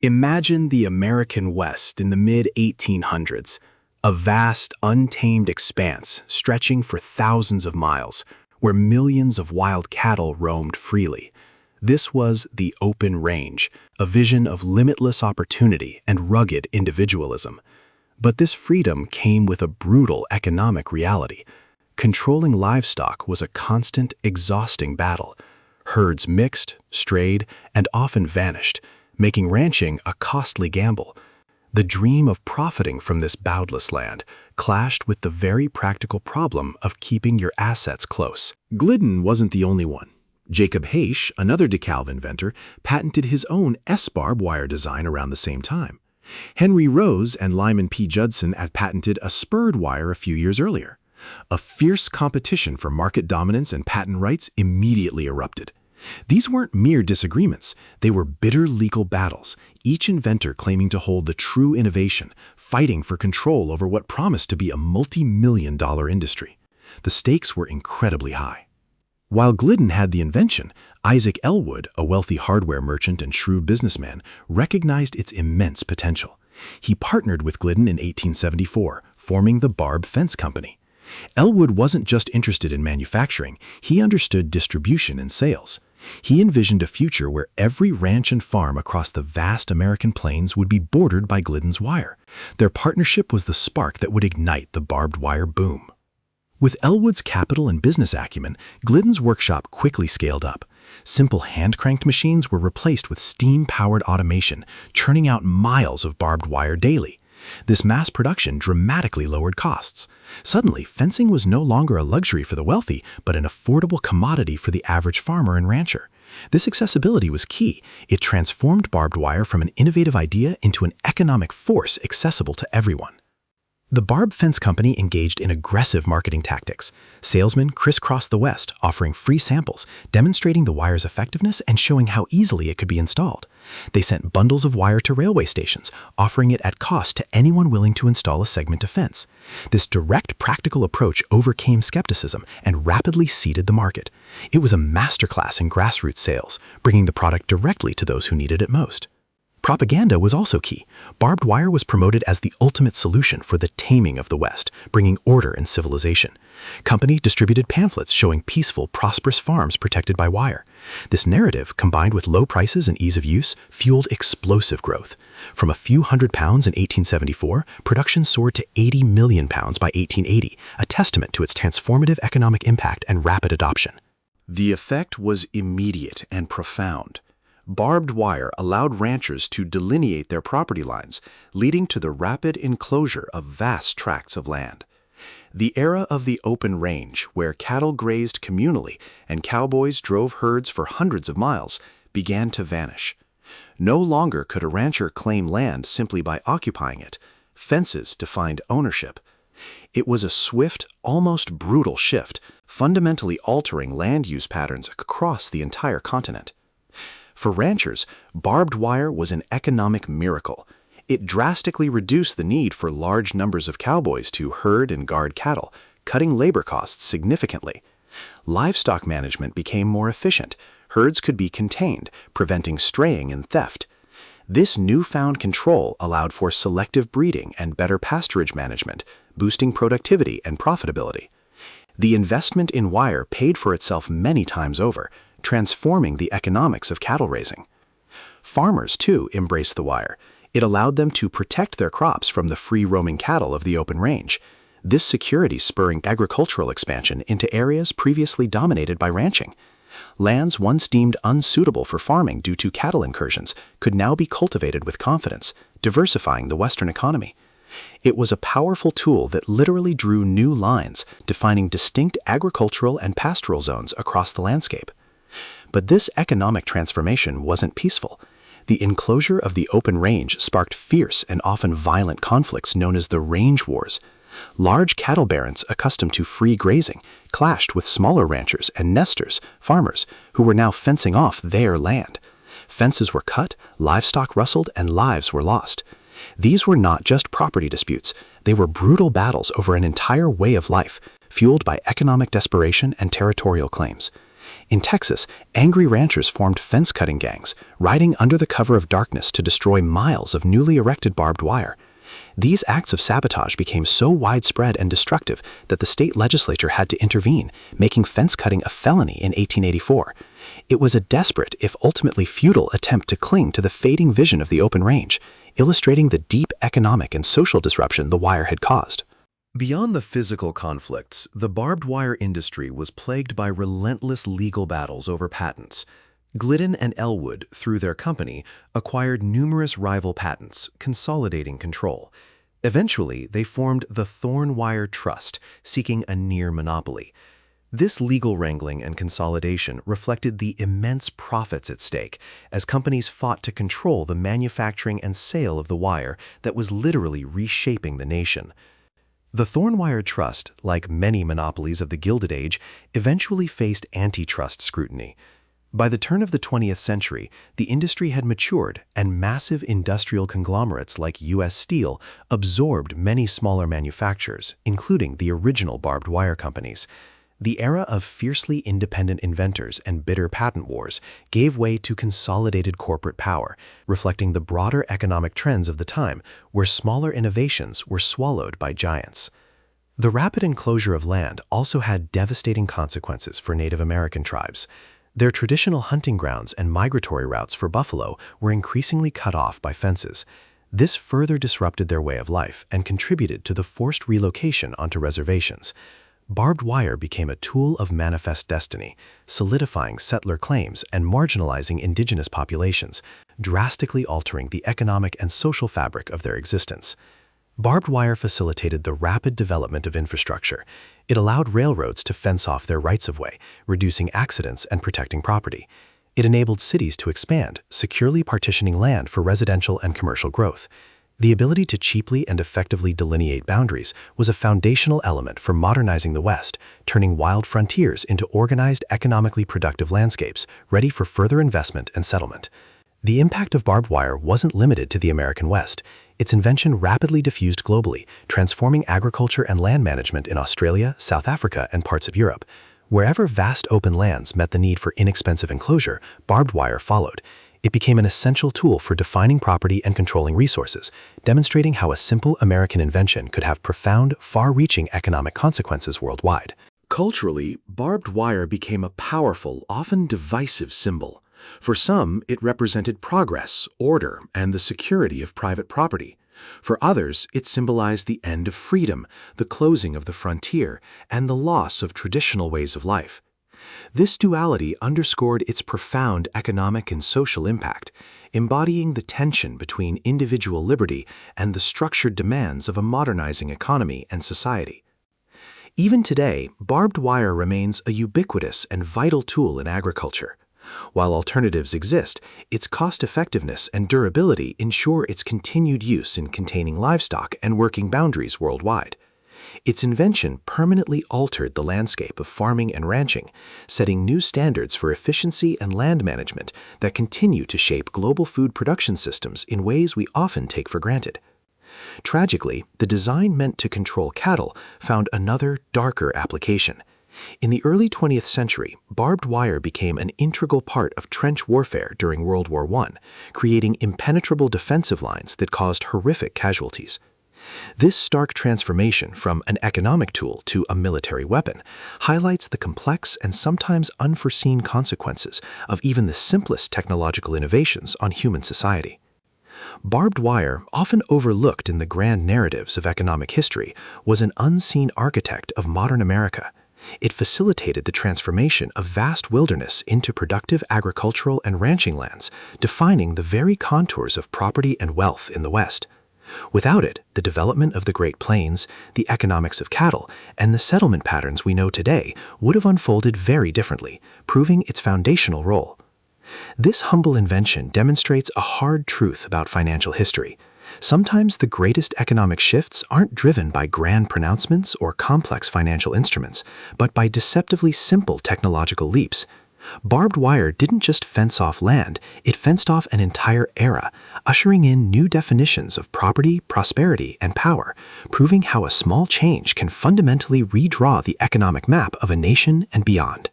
Imagine the American West in the mid-1800s, a vast, untamed expanse stretching for thousands of miles, where millions of wild cattle roamed freely. This was the open range, a vision of limitless opportunity and rugged individualism. But this freedom came with a brutal economic reality. Controlling livestock was a constant, exhausting battle. Herds mixed, strayed, and often vanished, making ranching a costly gamble. The dream of profiting from this boundless land clashed with the very practical problem of keeping your assets close. Glidden wasn't the only one. Jacob Haish, another DeKalb inventor, patented his own S-barbed wire design around the same time. Henry Rose and Lyman P. Judson had patented a spurred wire a few years earlier. A fierce competition for market dominance and patent rights immediately erupted. These weren't mere disagreements, they were bitter legal battles, each inventor claiming to hold the true innovation, fighting for control over what promised to be a multi-million-dollar industry. The stakes were incredibly high. While Glidden had the invention, Isaac Ellwood, a wealthy hardware merchant and shrewd businessman, recognized its immense potential. He partnered with Glidden in 1874, forming the Barbed Fence Company. Ellwood wasn't just interested in manufacturing, he understood distribution and sales. He envisioned a future where every ranch and farm across the vast American plains would be bordered by Glidden's wire. Their partnership was the spark that would ignite the barbed wire boom. With Ellwood's capital and business acumen, Glidden's workshop quickly scaled up. Simple hand-cranked machines were replaced with steam-powered automation, churning out miles of barbed wire daily. This mass production dramatically lowered costs. Suddenly, fencing was no longer a luxury for the wealthy, but an affordable commodity for the average farmer and rancher. This accessibility was key. It transformed barbed wire from an innovative idea into an economic force accessible to everyone. The Barbed Fence Company engaged in aggressive marketing tactics. Salesmen crisscrossed the West, offering free samples, demonstrating the wire's effectiveness and showing how easily it could be installed. They sent bundles of wire to railway stations, offering it at cost to anyone willing to install a segment of fence. This direct, practical approach overcame skepticism and rapidly seeded the market. It was a masterclass in grassroots sales, bringing the product directly to those who needed it most. Propaganda was also key. Barbed wire was promoted as the ultimate solution for the taming of the West, bringing order and civilization. Company distributed pamphlets showing peaceful, prosperous farms protected by wire. This narrative, combined with low prices and ease of use, fueled explosive growth. From a few hundred pounds in 1874, production soared to 80 million pounds by 1880, a testament to its transformative economic impact and rapid adoption. The effect was immediate and profound. Barbed wire allowed ranchers to delineate their property lines, leading to the rapid enclosure of vast tracts of land. The era of the open range, where cattle grazed communally and cowboys drove herds for hundreds of miles, began to vanish. No longer could a rancher claim land simply by occupying it. Fences defined ownership. It was a swift, almost brutal shift, fundamentally altering land use patterns across the entire continent. For ranchers, barbed wire was an economic miracle. It drastically reduced the need for large numbers of cowboys to herd and guard cattle, cutting labor costs significantly. Livestock management became more efficient. Herds could be contained, preventing straying and theft. This newfound control allowed for selective breeding and better pasturage management, boosting productivity and profitability. The investment in wire paid for itself many times over, transforming the economics of cattle raising. Farmers, too, embraced the wire. It allowed them to protect their crops from the free-roaming cattle of the open range. This security spurring agricultural expansion into areas previously dominated by ranching. Lands once deemed unsuitable for farming due to cattle incursions could now be cultivated with confidence, diversifying the Western economy. It was a powerful tool that literally drew new lines, defining distinct agricultural and pastoral zones across the landscape. But this economic transformation wasn't peaceful. The enclosure of the open range sparked fierce and often violent conflicts known as the range wars. Large cattle barons accustomed to free grazing clashed with smaller ranchers and nesters, farmers, who were now fencing off their land. Fences were cut, livestock rustled, and lives were lost. These were not just property disputes. They were brutal battles over an entire way of life, fueled by economic desperation and territorial claims. In Texas, angry ranchers formed fence-cutting gangs, riding under the cover of darkness to destroy miles of newly erected barbed wire. These acts of sabotage became so widespread and destructive that the state legislature had to intervene, making fence-cutting a felony in 1884. It was a desperate, if ultimately futile, attempt to cling to the fading vision of the open range, illustrating the deep economic and social disruption the wire had caused. Beyond the physical conflicts, the barbed wire industry was plagued by relentless legal battles over patents. Glidden and Ellwood, through their company, acquired numerous rival patents, consolidating control. Eventually, they formed the Thorn Wire Trust, seeking a near monopoly. This legal wrangling and consolidation reflected the immense profits at stake, as companies fought to control the manufacturing and sale of the wire that was literally reshaping the nation. The Thorn Wire Trust, like many monopolies of the Gilded Age, eventually faced antitrust scrutiny. By the turn of the 20th century, the industry had matured, and massive industrial conglomerates like U.S. Steel absorbed many smaller manufacturers, including the original barbed wire companies. The era of fiercely independent inventors and bitter patent wars gave way to consolidated corporate power, reflecting the broader economic trends of the time, where smaller innovations were swallowed by giants. The rapid enclosure of land also had devastating consequences for Native American tribes. Their traditional hunting grounds and migratory routes for buffalo were increasingly cut off by fences. This further disrupted their way of life and contributed to the forced relocation onto reservations. Barbed wire became a tool of manifest destiny, solidifying settler claims and marginalizing indigenous populations, drastically altering the economic and social fabric of their existence. Barbed wire facilitated the rapid development of infrastructure. It allowed railroads to fence off their rights-of-way, reducing accidents and protecting property. It enabled cities to expand, securely partitioning land for residential and commercial growth. The ability to cheaply and effectively delineate boundaries was a foundational element for modernizing the West, turning wild frontiers into organized, economically productive landscapes, ready for further investment and settlement. The impact of barbed wire wasn't limited to the American West. Its invention rapidly diffused globally, transforming agriculture and land management in Australia, South Africa, and parts of Europe. Wherever vast open lands met the need for inexpensive enclosure, barbed wire followed. It became an essential tool for defining property and controlling resources, demonstrating how a simple American invention could have profound, far-reaching economic consequences worldwide. Culturally, barbed wire became a powerful, often divisive symbol. For some, it represented progress, order, and the security of private property. For others, it symbolized the end of freedom, the closing of the frontier, and the loss of traditional ways of life. This duality underscored its profound economic and social impact, embodying the tension between individual liberty and the structured demands of a modernizing economy and society. Even today, barbed wire remains a ubiquitous and vital tool in agriculture. While alternatives exist, its cost-effectiveness and durability ensure its continued use in containing livestock and working boundaries worldwide. Its invention permanently altered the landscape of farming and ranching, setting new standards for efficiency and land management that continue to shape global food production systems in ways we often take for granted. Tragically, the design meant to control cattle found another, darker application. In the early 20th century, barbed wire became an integral part of trench warfare during World War I, creating impenetrable defensive lines that caused horrific casualties. This stark transformation from an economic tool to a military weapon highlights the complex and sometimes unforeseen consequences of even the simplest technological innovations on human society. Barbed wire, often overlooked in the grand narratives of economic history, was an unseen architect of modern America. It facilitated the transformation of vast wilderness into productive agricultural and ranching lands, defining the very contours of property and wealth in the West. Without it, the development of the Great Plains, the economics of cattle, and the settlement patterns we know today would have unfolded very differently, proving its foundational role. This humble invention demonstrates a hard truth about financial history. Sometimes the greatest economic shifts aren't driven by grand pronouncements or complex financial instruments, but by deceptively simple technological leaps. Barbed wire didn't just fence off land, it fenced off an entire era, ushering in new definitions of property, prosperity, and power, proving how a small change can fundamentally redraw the economic map of a nation and beyond.